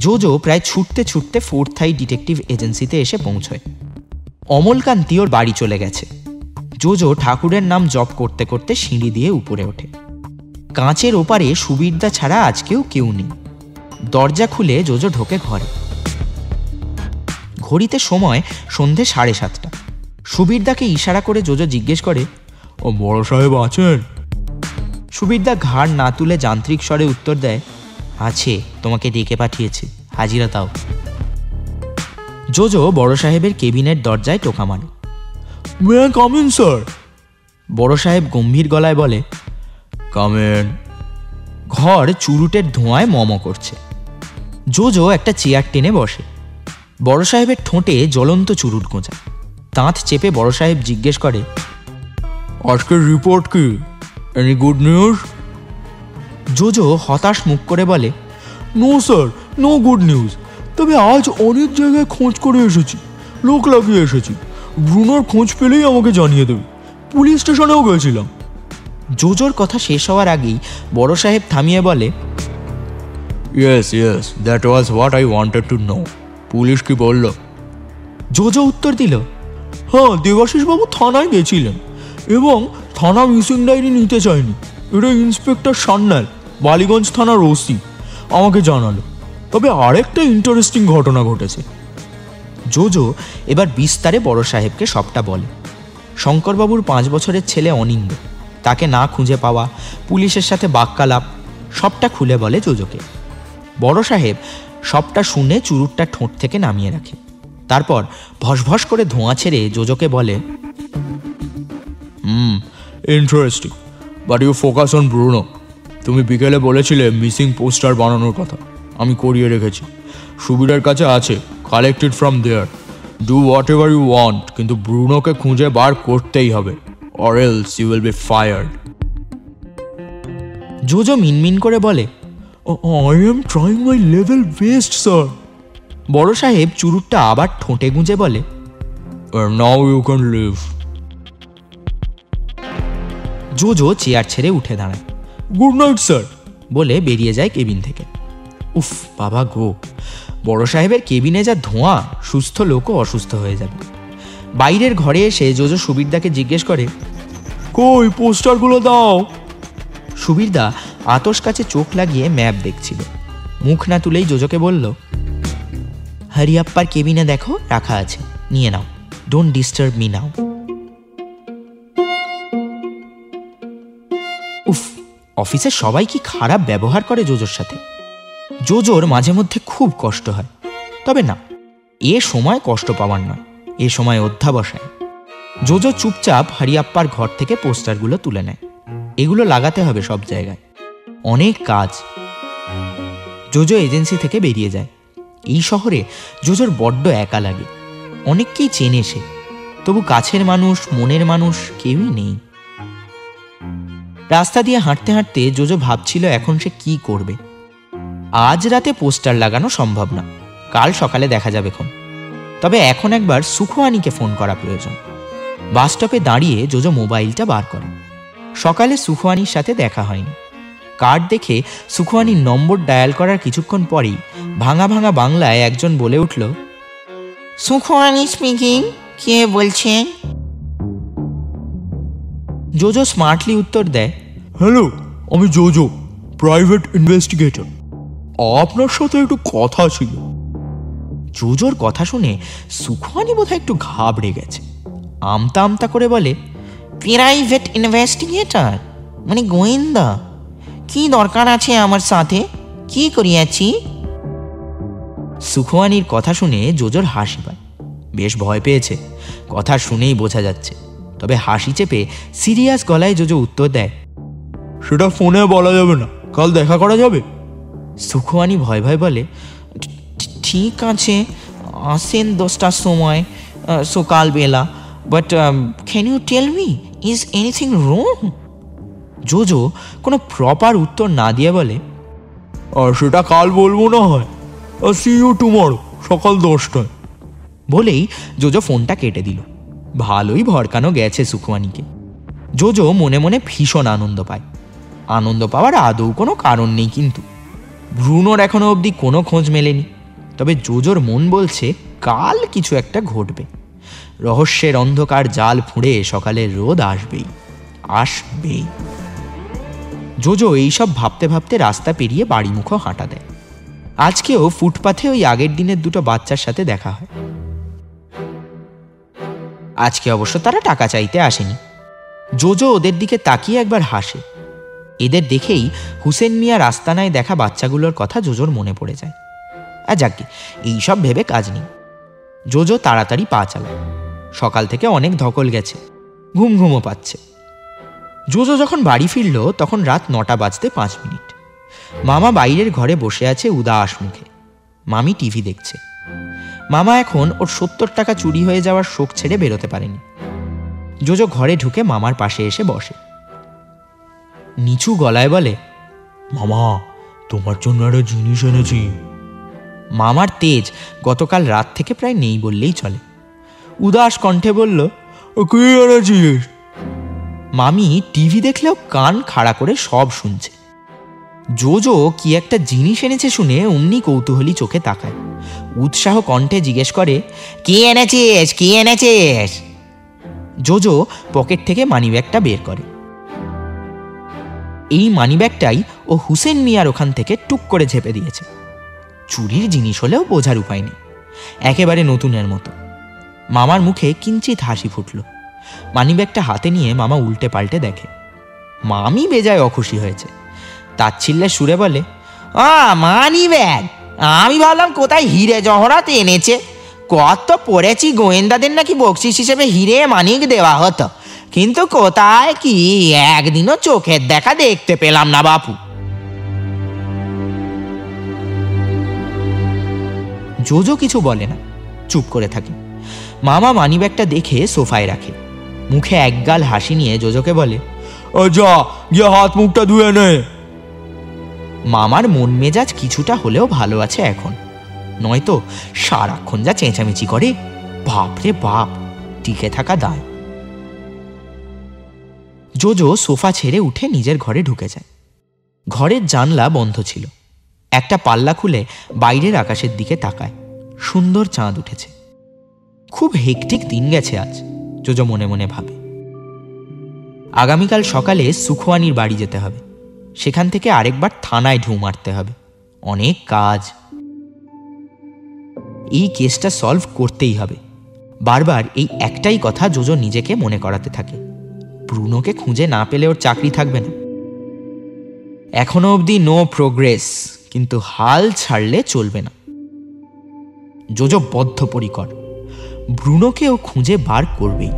JoJo প্রায় ছুটতে ছুটতে ফোর্থ আই ডিটেকটিভ এজেন্সিতে এসে পৌঁছয়। অমলকান্তি ওর বাড়ি চলে গেছে। জোজো ঠাকুরের নাম জপ করতে করতে সিঁড়ি দিয়ে উপরে ওঠে। কাঁচের ওপারে সুবীরদা ছাড়া আজকেও কেউ নেই। দরজা খুলে জোজো ঢোকে ঘরে। ঘড়িতে সময় সন্ধে 7:30। সুবীরদাকে ইশারা করে জোজো জিজ্ঞেস করে, ও বড় সাহেব আছেন? সুবীরদা ঘাড় না তুলে যান্ত্রিক স্বরে উত্তর দেয়, আছে, তোমাকে ডেকে পাঠিয়েছে, হাজিরা দাও। জোজো বড় সাহেবের কেবিনের দরজায় টোকা মারে। May I come in sir? বড় সাহেব গম্ভীর গলায় বলে, কাম ইন। ঘর চুরুটের ধোঁয়ায় মম করছে। জোজো একটা চেয়ার টেনে বসে। বড় সাহেবের ঠোঁটে জ্বলন্ত চুরুট গোঁজা। দাঁত চেপে বড় সাহেব জিজ্ঞেস করে, আজকের রিপোর্ট কি? Any good news? জোজো হতাশ মুখ করে বলে, no sir, no good news. তবে আজ অনেক জায়গায় খোঁজ করে এসেছি, লোক লাগিয়ে এসেছি। ব্রুনোর খোঁজ পেলেই আমাকে জানিয়ে দেবে। পুলিশ স্টেশনেও গেছিলাম। জোজোর কথা শেষ হওয়ার আগেই বড় সাহেব থামিয়ে বলে, yes yes, that was what I wanted to know. Police কি বলল? জোজো উত্তর দিল, হ্যাঁ, দেবাশিসবাবু থানায় গেছিলেন এবং থানা মিসিং ডায়েরি নিতে চায়নি। এটা ইন্সপেক্টর সান্যাল, বালিগঞ্জ থানার ওসি, আমাকে জানালো। তবে আরেকটা ইন্টারেস্টিং ঘটনা ঘটেছে। জোজো এবার বিস্তারে বড় সাহেবকে সবটা বলে। শঙ্করবাবুর 5 বছরের ছেলে অনিন্দ, তাকে না খুঁজে পাওয়া, পুলিশের সাথে বাক্যালাপ, সবটা খুলে বলে জোজোকে। বড় সাহেব সবটা শুনে চুরুটটা ঠোঁট থেকে নামিয়ে রাখে। তারপর ভসভস করে ধোঁয়া ছেড়ে জোজোকে বলে, interesting, but you focus on Bruno. তুমি বিকেলে বলেছিলে মিসিং পোস্টার বানানোর কথা, আমি করিয়ে রেখেছি। সুবিধার কাছে আছে, collected from there. Do what ever ওয়ান্ট, কিন্তু ব্রুনোকে খুঁজে বার করতেই হবে, or else you will be fired. Jojo মিনমিন করে বলে, I am trying my level best sir. বড় সাহেব চুরুটটা আবার ঠোঁটে গুঁজে বলে, now you can leave. Jojo chair ছেড়ে উঠে দাঁড়ায়। গুড নাইট স্যার বলে বেরিয়ে যায় কেবিন থেকে। উফ বাবা গো, বড় সাহেবের কেবিনে যা ধোঁয়া, সুস্থ লোকও অসুস্থ হয়ে যাবে। বাইরের ঘরে এসে জোজো সুবীরদাকে জিজ্ঞেস করে, কই পোস্টারগুলো দাও। সুবীরদা আতস কাছে চোখ লাগিয়ে ম্যাপ দেখছিল। মুখ না তুলেই জোজোকে বলল, হরিয়াপ্পার কেবিনে দেখো রাখা আছে, নিয়ে নাও, ডোন্ট ডিস্টার্ব মি নাও। উফ, অফিসের সবাই কি খারাপ ব্যবহার করে জোজোর সাথে। জোজোর মাঝে মধ্যে খুব কষ্ট হয়। তবে না, এ সময় কষ্ট পাওয়ার নয়, এ সময় অধ্যাবসায়। জোজো চুপচাপ হরিয়াপ্পার ঘর থেকে পোস্টারগুলো তুলে নেয়। এগুলো লাগাতে হবে সব জায়গায়, অনেক কাজ। জোজো এজেন্সি থেকে বেরিয়ে যায়। এই শহরে জোজোর বড্ড একা লাগে। অনেককেই চেনে সে, তবু কাছের মানুষ, মনের মানুষ কেউই নেই। রাস্তা দিয়ে হাঁটতে হাঁটতে জোজো ভাবছিল এখন সে কি করবে। আজ রাতে পোস্টার লাগানো সম্ভব না, কাল সকালে দেখা যাবে খন। তবে এখন একবার সুখোয়ানিকে ফোন করা প্রয়োজন। বাসস্টপে দাঁড়িয়ে জোজো মোবাইলটা বার করে। সকালে সুখোয়ানির সাথে দেখা হয়নি। কার্ড দেখে সুখোয়ানির নম্বর ডায়াল করার কিছুক্ষণ পরেই ভাঙা ভাঙা বাংলায় একজন বলে উঠল, সুখোয়ানি স্পিকিং, কে বলছেন? জোজো স্মার্টলি উত্তর দেয়, হ্যালো, আমি জোজো, প্রাইভেট ইনভেস্টিগেটর। আপনার সাথে একটু কথা ছিল। জোজোর কথা শুনে সুখোয়ানি বোধহয় একটু ঘাবড়ে গেছে। আমতা আমতা করে বলে, প্রাইভেট ইনভেস্টিগেটর মানে গোয়েন্দা? কি দরকার আছে আমার সাথে? কি করিয়াছি? সুখোয়ানির কথা শুনে জোজোর হাসি পায়। বেশ ভয় পেয়েছে, কথা শুনেই বোঝা যাচ্ছে। তবে হাসি চেপে সিরিয়াস গলায় জোজো উত্তর দেয়, সেটা ফোনে বলা যাবে না, কাল দেখা করা যাবে? সুখোয়ানি ভয় ভয় বলে, ঠিক আছে, আসেন 10টার সময় সকালবেলা, but can you tell me, is anything wrong? Jojo কোনো প্রপার উত্তর না দিয়ে বলে, আর সেটা কাল বলবো না হয়, সি ইউ টুমরো, সকাল 10টায়। বলেই জোজো ফোনটা কেটে দিল। ভালোই ভরকানো গেছে সুখোয়ানিকে। জোজো মনে মনে ভীষণ আনন্দ পায়। আনন্দ পাওয়ার আদৌ কোনো কারণ নেই, কিন্তু ব্রুনোর এখনো অবধি কোনো খোঁজ মেলেনি, তবে জোজোর মন বলছে কাল কিছু একটা ঘটবে। রহস্যের অন্ধকার জাল ফুঁড়ে সকালের রোদ আসবেই আসবেই। জোজো এইসব ভাবতে ভাবতে রাস্তা পেরিয়ে বাড়িমুখো হাঁটা দেয়। আজকেও ফুটপাথে ওই আগের দিনের দুটো বাচ্চার সাথে দেখা হয়। আজকে অবশ্য তারা টাকা চাইতে আসেনি। জোজো ওদের দিকে তাকিয়ে একবার হাসে। এদের দেখেই হুসেন মিয়া রাস্তানায় দেখা বাচ্চাগুলোর কথা জোজোর মনে পড়ে যায়। আর যাকে এইসব ভেবে কাজ নেই। জোজো তাড়াতাড়ি পা চালায়। সকাল থেকে অনেক ধকল গেছে, ঘুম ঘুমও পাচ্ছে। জোজো যখন বাড়ি ফিরল তখন রাত 9টা বাজতে 5 মিনিট। মামা বাইরের ঘরে বসে আছে উদাস মুখে। মামি টিভি দেখছে। মামা এখন ওর 70 টাকা চুরি হয়ে যাওয়ার শোক ছেড়ে বেরোতে পারেনি। জোজো ঘরে ঢুকে মামার পাশে এসে বসে। নিচু গলায় বলে, মামা, তোমার জন্য একটা জিনিস এনেছি। মামার তেজ গতকাল রাত থেকে প্রায় নেই বললেই চলে। উদাস কণ্ঠে বলল, কি এনেছিস? মামি টিভি দেখলেও কান খাড়া করে সব শুনছে। জোজো কি একটা জিনিস এনেছে শুনে অমনি কৌতূহলী চোখে তাকায়। উৎসাহ কণ্ঠে জিজ্ঞেস করে, কি এনেছিস, কি এনেছিস? জোজো পকেট থেকে মানিব্যাগটা বের করে। এই মানিব্যাগটাই ও হুসেন মিয়ার ওখান থেকে টুক করে ঝেপে দিয়েছে। চুরির জিনিস হলেও বোঝার উপায় নেই, একেবারে নতুনের মতো। মামার মুখে কিঞ্চিত হাসি ফুটল। মানিব্যাগটা হাতে নিয়ে মামা উল্টে পাল্টে দেখে। মামি বেজায় অখুশি হয়েছে। তাচ্ছিল্যের সুরে বলে, মানিব্যাগ? আমি ভাবলাম কোথায় হিরে জহরাত এনেছে। কত পড়েছি গোয়েন্দাদের নাকি বকশিস হিসেবে হিরে মানিক দেওয়া হতো, কিন্তু কোথায় কি একদিনও চোখের দেখা দেখতে পেলাম না বাপু। জোজো কিছু বলে না, চুপ করে থাকে। মামা মানিব্যাগটা দেখে সোফায় রাখে। মুখে একগাল হাসি নিয়ে জোজোকে বলে, যা গিয়ে হাত মুখটা ধুয়ে নে। মামার মন মেজাজ কিছুটা হলেও ভালো আছে এখন, নয়তো সারাক্ষণ যা চেঁচামেচি করে, বাপরে বাপ, টিকে থাকা দায়। জোজো সোফা ছেড়ে উঠে নিজের ঘরে ঢুকে যায়। ঘরের জানলা বন্ধ ছিল। একটা পাল্লা খুলে বাইরের আকাশের দিকে তাকায়। সুন্দর চাঁদ উঠেছে। খুব হেকটিক দিন গেছে আজ, জোজো মনে মনে ভাবে। আগামীকাল সকালে সুখওয়ানির বাড়ি যেতে হবে। সেখান থেকে আরেকবার থানায় ঢু মারতে হবে। অনেক কাজ। এই কেসটা সলভ করতেই হবে। বারবার এই একটাই কথা জোজো নিজেকে মনে করাতে থাকে। ব্রুনোকে খুঁজে না পেলে ওর চাকরি থাকবে না। এখনো অবধি নো প্রোগ্রেস, কিন্তু হাল ছাড়লে চলবে না। জোজো বদ্ধপরিকর। ব্রুনোকে ও খুঁজে বার করবেই।